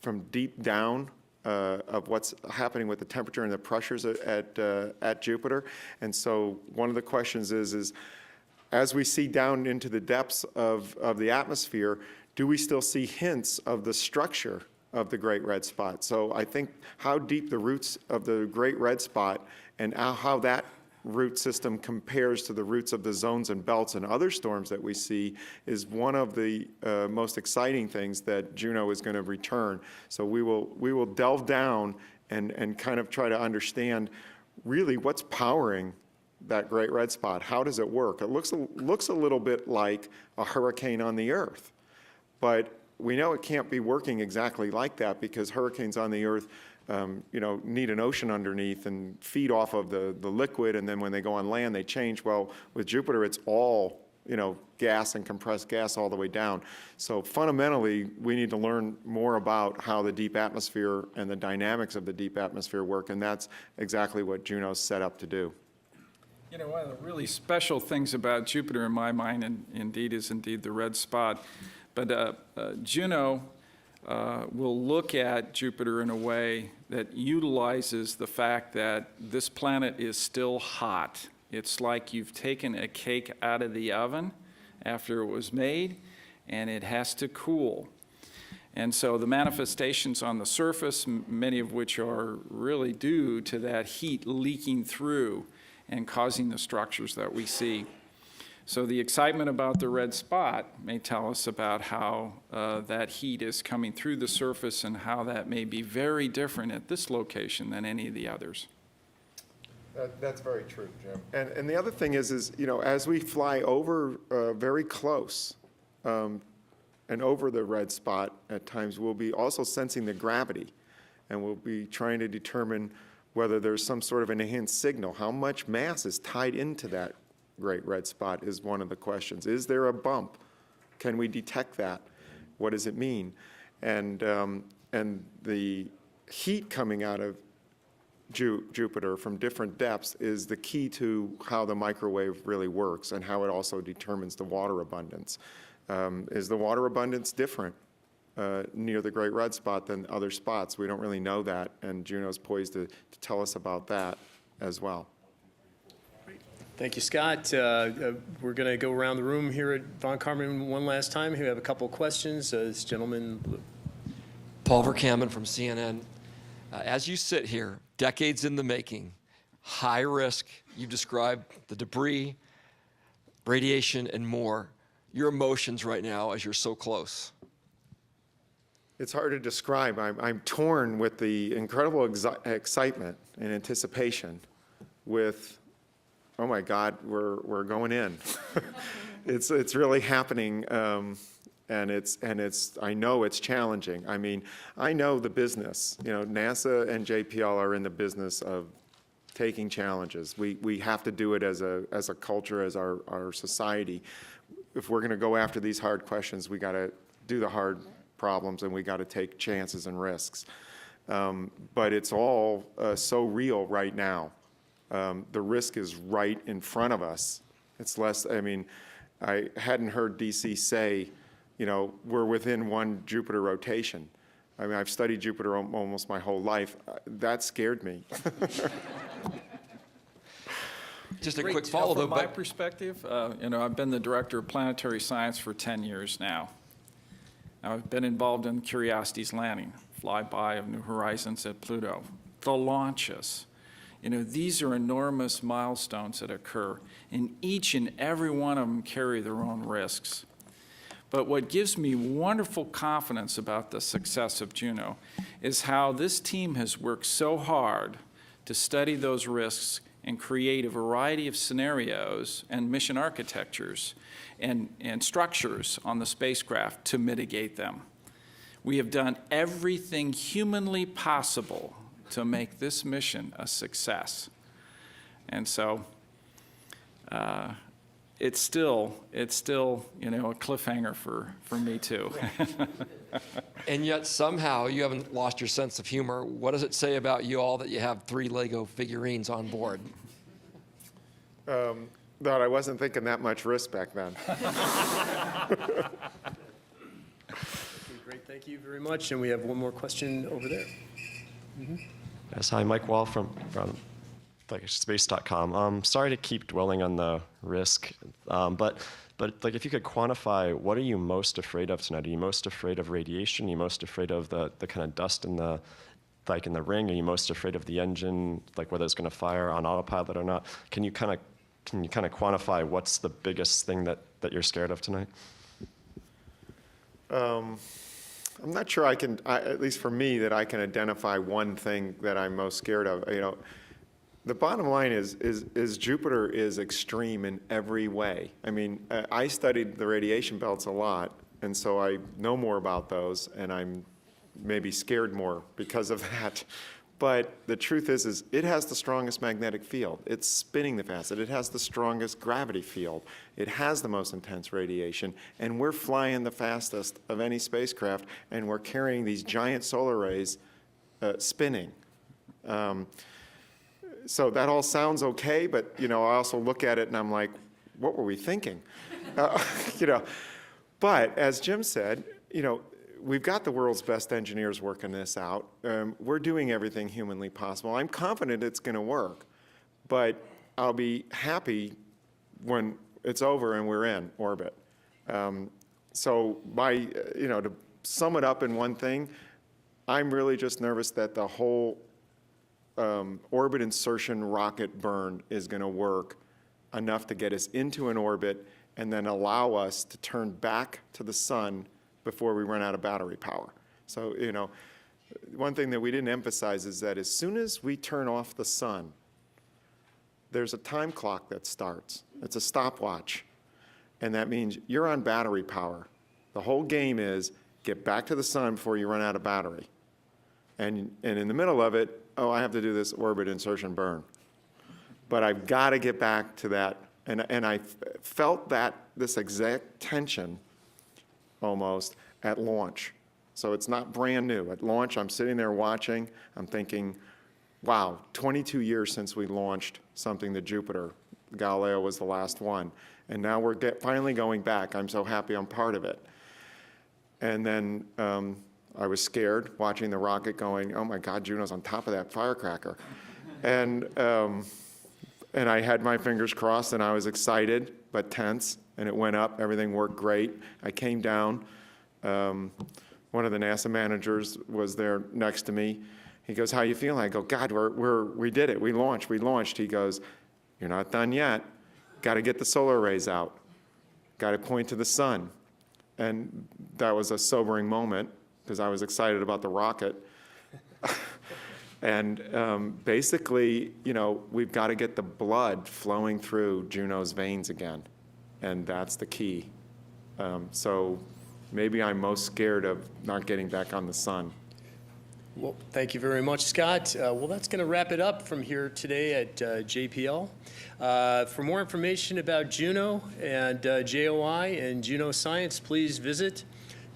from deep down of what's happening with the temperature and the pressures at Jupiter. And so one of the questions is as we see down into the depths of the atmosphere, do we still see hints of the structure of the Great Red Spot. So I think how deep the roots of the Great Red Spot and how that root system compares to the roots of the zones and belts and other storms that we see is one of the most exciting things that Juno is going to return. So we will delve down and kind of try to understand really what's powering that Great Red Spot. How does it work? It looks a little bit like a hurricane on the Earth, but we know it can't be working exactly like that because hurricanes on the Earth need an ocean underneath and feed off of the liquid, and then when they go on land, they change. Well, with Jupiter, it's all, gas and compressed gas all the way down. So fundamentally, we need to learn more about how the deep atmosphere and the dynamics of the deep atmosphere work, and that's exactly what Juno's set up to do. One of the really special things about Jupiter in my mind, and indeed is indeed the red spot, but Juno will look at Jupiter in a way that utilizes the fact that this planet is still hot. It's like you've taken a cake out of the oven after it was made, and it has to cool. And so the manifestations on the surface, many of which are really due to that heat leaking through and causing the structures that we see. So the excitement about the red spot may tell us about how that heat is coming through the surface and how that may be very different at this location than any of the others. That's very true, Jim. And the other thing is as we fly over very close and over the red spot at times, we'll be also sensing the gravity, and we'll be trying to determine whether there's some sort of an enhanced signal. How much mass is tied into that Great Red Spot is one of the questions. Is there a bump? Can we detect that? What does it mean? And the heat coming out of Jupiter from different depths is the key to how the microwave really works and how it also determines the water abundance. Is the water abundance different near the Great Red Spot than other spots? We don't really know that, and Juno's poised to tell us about that as well. Thank you, Scott. We're going to go around the room here at Von Karman one last time. Here we have a couple of questions. This gentleman. Paul Verkamen from CNN. As you sit here, decades in the making, high risk, you've described the debris, radiation, and more. Your emotions right now as you're so close. It's hard to describe. I'm torn with the incredible excitement and anticipation with, oh my God, we're going in. It's really happening, and I know it's challenging. I mean, I know the business. NASA and JPL are in the business of taking challenges. We have to do it as a culture, as our society. If we're going to go after these hard questions, we got to do the hard problems, and we got to take chances and risks. But it's all so real right now. The risk is right in front of us. It's less, I hadn't heard DC say, we're within one Jupiter rotation. I've studied Jupiter almost my whole life. That scared me. Just a quick follow, though. From my perspective, I've been the director of planetary science for 10 years now. I've been involved in Curiosity's landing, flyby of New Horizons at Pluto, the launches. These are enormous milestones that occur, and each and every one of them carry their own risks. But what gives me wonderful confidence about the success of Juno is how this team has worked so hard to study those risks and create a variety of scenarios and mission architectures and structures on the spacecraft to mitigate them. We have done everything humanly possible to make this mission a success. And so it's still a cliffhanger for me too. And yet somehow you haven't lost your sense of humor. What does it say about you all that you have 3 Lego figurines on board? That I wasn't thinking that much risk back then. Great, thank you very much. And we have one more question over there. Yes, hi, Mike Wall from like space.com. Sorry to keep dwelling on the risk, but like if you could quantify, what are you most afraid of tonight? Are you most afraid of radiation? Are you most afraid of the kind of dust in the ring? Are you most afraid of the engine, like whether it's going to fire on autopilot or not? Can you kind of quantify what's the biggest thing that you're scared of tonight? I'm not sure I can, at least for me, that I can identify one thing that I'm most scared of. You know, the bottom line is Jupiter is extreme in every way. I mean, I studied the radiation belts a lot, and so I know more about those, and I'm maybe scared more because of that. But the truth is it has the strongest magnetic field. It's spinning the fastest. It has the strongest gravity field. It has the most intense radiation. And we're flying the fastest of any spacecraft, and we're carrying these giant solar rays spinning. So that all sounds okay, but you know, I also look at it and I'm like, what were we thinking? You know, but as Jim said, you know, we've got the world's best engineers working this out. We're doing everything humanly possible. I'm confident it's going to work, but I'll be happy when it's over and we're in orbit. So to sum it up in one thing, I'm really just nervous that the whole orbit insertion rocket burn is going to work enough to get us into an orbit and then allow us to turn back to the sun before we run out of battery power. So, you know, one thing that we didn't emphasize is that as soon as we turn off the sun, there's a time clock that starts. It's a stopwatch. And that means you're on battery power. The whole game is get back to the sun before you run out of battery. And in the middle of it, oh, I have to do this orbit insertion burn. But I've got to get back to that. And I felt this exact tension almost at launch. So it's not brand new. At launch, I'm sitting there watching. I'm thinking, wow, 22 years since we launched something to Jupiter. Galileo was the last one. And now we're finally going back. I'm so happy I'm part of it. And then I was scared watching the rocket going, oh my God, Juno's on top of that firecracker. And I had my fingers crossed and I was excited but tense. And it went up, everything worked great. I came down, one of the NASA managers was there next to me. He goes, how you feeling? I go, God, we did it, we launched. He goes, you're not done yet. Got to get the solar rays out. Got to point to the sun. And that was a sobering moment because I was excited about the rocket. And basically, you know, we've got to get the blood flowing through Juno's veins again. And that's the key. So maybe I'm most scared of not getting back on the sun. Well, thank you very much, Scott. Well, that's going to wrap it up from here today at JPL. For more information about Juno and JOI and Juno science, please visit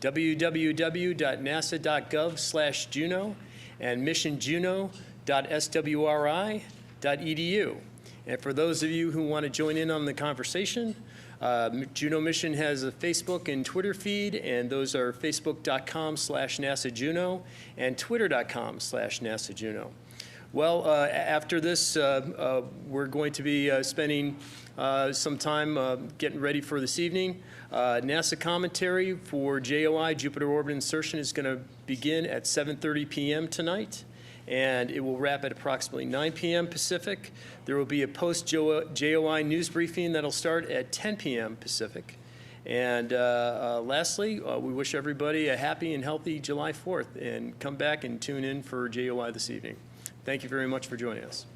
www.nasa.gov/Juno and missionjuno.swri.edu. And for those of you who want to join in on the conversation, Juno Mission has a Facebook and Twitter feed, and those are facebook.com/NASA-Juno and twitter.com/NASA-Juno. Well, after this, we're going to be spending some time getting ready for this evening. NASA commentary for JOI, Jupiter Orbit Insertion, is going to begin at 7:30 p.m. tonight, and it will wrap at approximately 9 p.m. Pacific. There will be a post-JOI news briefing that'll start at 10 p.m. Pacific. And lastly, we wish everybody a happy and healthy July 4th, and come back and tune in for JOI this evening. Thank you very much for joining us.